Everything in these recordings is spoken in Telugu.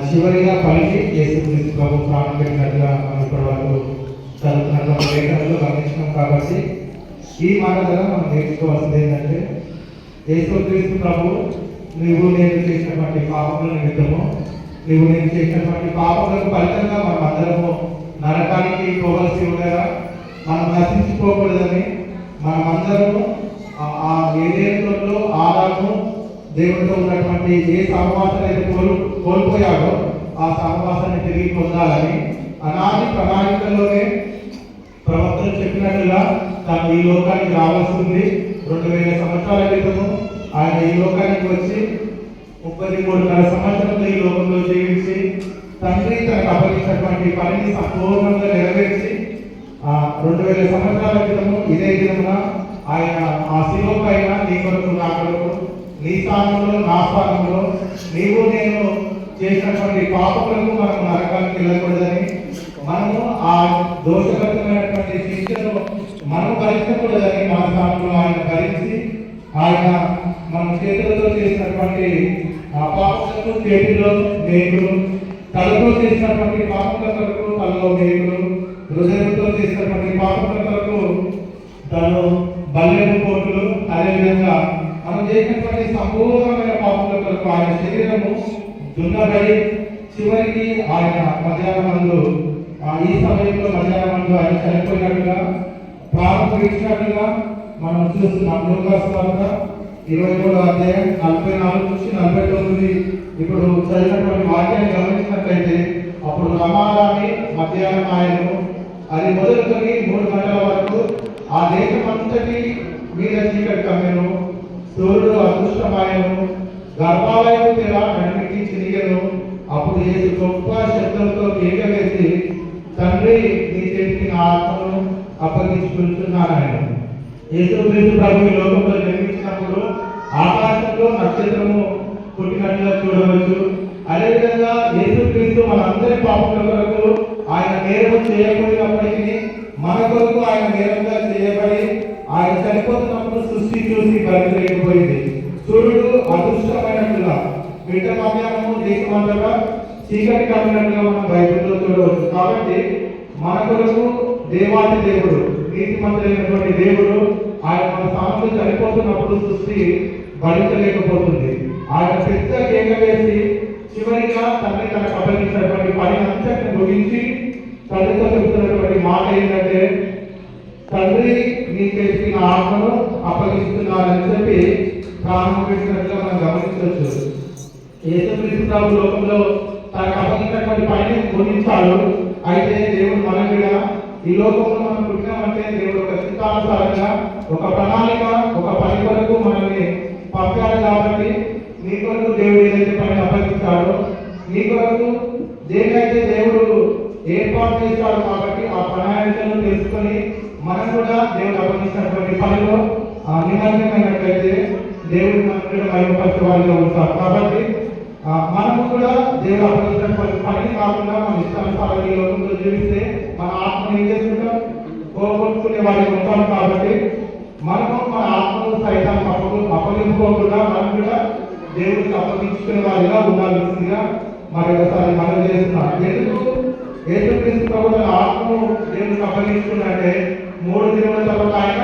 చివరిగా పలికి యేసుక్రీస్తు ప్రభు ప్రాణం పెట్టినట్టుగా మనం ఇప్పటి వరకు చదువుతున్నటువంటి లేఖనంలో గమనించినాం. కాబట్టి ఈ మాట ద్వారా మనం నేర్చుకోవాల్సింది ఏంటంటే, యేసుక్రీస్తు ప్రభు నువ్వు నేను చేసినటువంటి పాపముల నిమిత్తము, నువ్వు నేను చేసినటువంటి పాపములకు ఫలితంగా మనం అందరము నరకానికి పోవలసి ఉండగా మనం నశించుకోకూడదని మనమందరము ఆ ఏదేంలో ఆదాము దేవుడితో ఉన్నటువంటి ఏ సహవాసాన్ని అయితే కోల్పోయాడో ఆ సహవాసాన్ని తిరిగి పొందాలని అనాది ప్రణాళికల్లోనే ప్రవక్తలు చెప్పినట్లుగా తాను ఈ లోకానికి రావాల్సింది. 2000 సంవత్సరాల క్రితము ఆయన ఈ లోకానికి వచ్చి 33.5 సంవత్సరంలో ఈ లోకంలో జీవించి తండ్రి తనకు అప్పగించినటువంటి పనిని సంపూర్ణంగా నెరవేర్చి 2000 సంవత్సరాల క్రితము ఇదే దినమున ఆయన ఆ శిలువ పైన నీ కొరకు నా కొరకు నీ స్థానంలో నా స్థానంలో నీవు నేను చేసినటువంటి పాపములకు మనం నరకానికి వెళ్ళకూడదని, మనము ఆ దోషకరమైనటువంటి శిక్షను మనం భరించకూడదని మన స్థానంలో ఆయన భరించి ఆయన మన చేతులతో చేసినటువంటి ఆ పాపములకు చేతుల్లో మేకులు, తలతో చేసినటువంటి పాపముల కొరకు తలలో మేకులు, హృదయంతో చేసినటువంటి పాపముల కొరకు తను బల్లెము పోటులు, అదేవిధంగా మనం చేసినటువంటి సంపూర్ణమైన పాపముల కొరకు ఆయన శరీరము దున్నబడి చివరికి ఆయన మధ్యాహ్నమందు ఈ సమయంలో మధ్యాహ్నమందు ఆయన చనిపోయినట్టుగా ప్రాణం విడిచినట్టుగా మనం చూస్తున్నాం. లూకాసు వార్త 23వ అధ్యాయం 44 నుంచి 49 ఇప్పుడు చదివినటువంటి వాక్యాన్ని గమనించినట్లయితే, అప్పుడు రమారాణి మధ్యాహ్నం ఆయనను అది మొదలుకొని 3 గంటల వరకు ఆ దేశమంతటి మీద చీకటి కమ్మెను, సూర్యుడు అదృష్టమాయను, గర్భాలయము తెర నడిమికి చినిగను. అప్పుడు యేసు గొప్ప శబ్దంతో కేక వేసి, తండ్రి నీ చేతికి నా ఆత్మను అప్పగించుకుంటున్నాను. యేసుక్రీస్తు ప్రభు ఈ లోకంలో జన్మించినప్పుడు ఆకాశంలో నక్షత్రము పుట్టినట్లుగా చూడవచ్చు. అదేవిధంగా యేసుక్రీస్తు మనందరి పాపముల కొరకు ఆయన నేరము చేయకపోయినప్పటికీ మన కొరకు ఆయన నేరంగా చేయబడి ఆయన చనిపోతున్నప్పుడు సృష్టి చూసి భరించలేకపోయింది. సూర్యుడు అదృష్టమైనట్లుగా మిట్ట మధ్యాహ్నము దేశమంతగా చీకటి కమ్మినట్లుగా మనం బైబిల్లో చూడవచ్చు. కాబట్టి మన కొరకు దేవాది దేవుడు, నీతిమంతుడైనటువంటి దేవుడు ఆయన మన స్థానంలో చనిపోతున్నప్పుడు సృష్టి భరించలేకపోతుంది. ఆయన పెద్ద కేక వేసి చివరిగా తండ్రి తనకు అప్పగించినటువంటి పని అంతటిని ముగించి తండ్రితో చెబుతున్నటువంటి మాట ఏంటంటే, తండ్రి నీ చేతికి నా ఆత్మను అప్పగిస్తున్నానని చెప్పి ప్రారంభం పెట్టినట్టుగా మనం గమనించవచ్చు. యేసుక్రీస్తు ప్రభు లోకంలో తనకు అప్పగించినటువంటి పనిని ముగించాడు. అయితే దేవుడు మనం కూడా ఈ లోకంలో మనం పుట్టినామంటే దేవుడు ఒక చిత్తానుసారంగా ఒక ప్రణాళిక, ఒక పని కొరకు మనల్ని పంపాడు. కాబట్టి నీ కొరకు దేవుడు ఏదైతే పని అప్పగించాడో, నీ కొరకు దేనికైతే దేవుడు ఏర్పాటు చేశాడు, కాబట్టి ఆ ప్రణాళికను తెలుసుకొని మనం కూడా దేవుడు అప్పగించినటువంటి పనిలో నిమగ్నమైనట్లయితే దేవుడు మనం కూడా మహిమపరిచే వారిగా ఉంటారు. కాబట్టి మనము కూడా దేవుడు అప్పగించినటువంటి పనిని కాకుండా మన ఇష్టానుసారం ఈ లోకంలో జీవిస్తే మన ఆత్మను ఏం చేసుకుంటాం, పోగొట్టుకునే వారికి ఉంటాం. కాబట్టి మనము మన ఆత్మను సైతాన్ని అప్పగించుకోకుండా మనం కూడా దేవుడికి అప్పగించుకునే వారిగా ఉండాల్సిందిగా మరొకసారి మనం చేస్తున్నాం. ఎందుకు యేసుక్రీస్తు ప్రభు తన ఆత్మను దేవుడికి అప్పగించుకున్నట్టే 3 దినాల తర్వాత ఆయన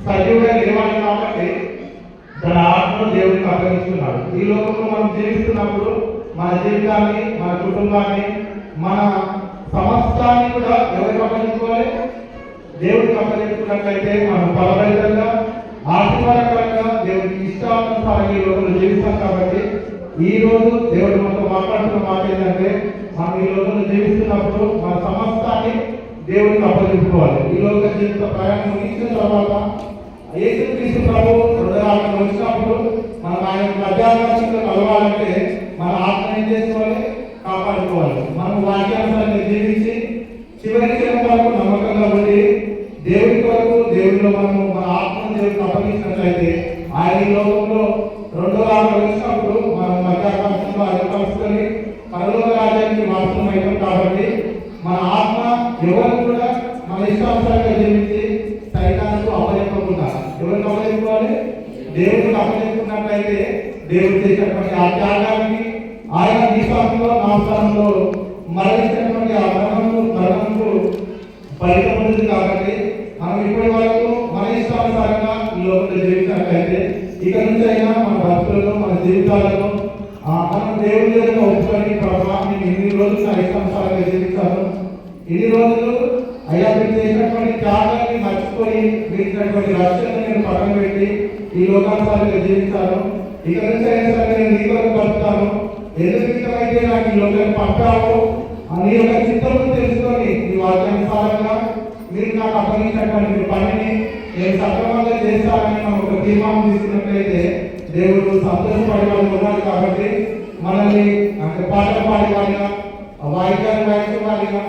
సజీవుగా లేవాలి. కాబట్టి తన ఆత్మను దేవుడికి అప్పగించుకున్నాడు. ఈ లోకంలో మనం జీవిస్తున్నప్పుడు మన జీవితాన్ని, మన కుటుంబాన్ని, మన సమస్తాన్ని కూడా ఎవరికి అప్పగించుకోవాలి? దేవుడికి అప్పగించుకున్నట్లయితే మనం ఫలభరితంగా, ఆశీర్వాదకరంగా, దేవుడికి ఇష్టానుసారంగా ఈ లోకంలో జీవిస్తాం. కాబట్టి ఈ రోజు దేవుడు మనతో మాట్లాడుతున్న మాట ఏంటంటే, మనం ఈ లోకంలో జీవిస్తున్నప్పుడు మన సమస్తాన్ని దేవుడికి అప్పగించుకోవాలి. ఈ లోక జీవిత ప్రయాణం ముగించిన తర్వాత యేసుక్రీస్తు ప్రభు హృదయాలను వచ్చినప్పుడు మనం ఆయన మధ్యాహ్నంలో కలవాలంటే మన ఆత్మ ఏం చేసుకోవాలి? కాపాడుకోవాలి. మనం వాక్యానుసారంగా జీవించి చివరి క్షణం వరకు నమ్మకంగా ఉండి దేవుడి కొరకు దేవుడిలో మనము మన ఆత్మను దేవుడికి అప్పగించినట్లయితే ఆయన ఈ లోకంలో 2వ రాకడ వచ్చినప్పుడు మనం మధ్యాహ్నంలో ఆయన కలుసుకొని పరలోక రాజ్యానికి వారసులమైతాం. కాబట్టి మన ఆత్మ ఎవరు కూడా మన ఇష్టానుసారంగా జీవించి సైతానికి అప్పగించకుండా ఎవరికి అప్పగించుకోవాలి? దేవుడికి అప్పగించుకున్నట్లయితే దేవుడు చేసినటువంటి ఆ త్యాగానికి ఆయన ఈ స్థానంలో నా స్థానంలో మరణించినటువంటి ఆ మరణంకు ఫలితం ఉంటుంది కాబట్టి మనం ఇప్పటి వరకు మన ఇష్టానుసారంగా ఈ లోకంలో జీవించినట్లయితే ఇక నుంచి అయినా మన భక్తులను మన జీవితాలను మనం దేవుడి దగ్గర ఒప్పుకొని ప్రభావ నేను ఇన్ని రోజులు నా ఇష్టానుసారంగా జీవించాను, ఇన్ని రోజులు అయ్యా మీరు చేసినటువంటి త్యాగాన్ని మర్చిపోయి మీరినటువంటి రక్షణను నేను పక్కన పెట్టి ఈ లోకానుసారంగా జీవించాను, ఇక నుంచి అయినా సరే నేను నీ కొరకు బతుకుతాను, ఎందుకు అయితే నాకు ఈ లోకాన్ని పంపావు నీ యొక్క చిత్తము తెలుసుకొని ఈ వాక్యానుసారంగా మీరు నాకు అప్పగించినటువంటి పనిని నేను సక్రమంగా చేస్తానని మనం ఒక తీర్మానం తీసుకున్నట్లయితే దేవుడు సంతోషపడే వాళ్ళు ఉన్నారు. కాబట్టి మనల్ని అంటే పాటలు పాడేవాడిగా, వాయిద్యాలు వాయించేవాడిగా,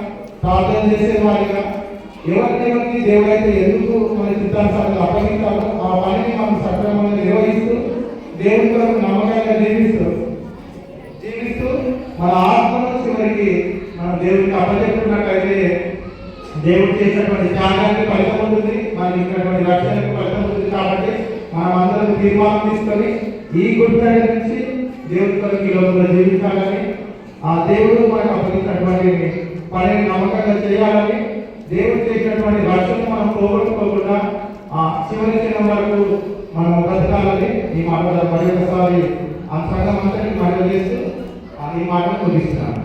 ప్రార్థన చేసేవాడిగా ఎవరికి దేవుడు అయితే ఎందుకు మన చిత్తానుసారంగా అప్పగించాలో ఆ పనిని మనం సక్రమంగా నిర్వహిస్తూ దేవుడి కొరకు నమ్మకంగా జీవిస్తూ మన ఆత్మను చివరికి మన దేవుడికి అప్పచెప్పుకున్నట్లయితే దేవుడు చేసినటువంటి త్యాగానికి ఫలితం ఉంటుంది, మనకి ఇచ్చినటువంటి రక్షణకు ఫలితం ఉంటుంది. కాబట్టి మనం అందరం తీర్మానం తీసుకొని ఈ గుడ్ ఫ్రైడే నుంచి దేవుడి కొరకు ఈ లోకంలో జీవించాలని, ఆ దేవుడు మనకు అప్పగించినటువంటి పనిని నమ్మకంగా చేయాలని, దేవుడు చేసినటువంటి రక్షణ మనం పోగొట్టుకోకుండా ఆ చివరి క్షణం వరకు మనం బ్రతకాలని ఈ మాట మరి ఒకసారి ఆ సంఘం అంతటి మనం చేస్తూ ఈ మాటను ముగిస్తున్నాం.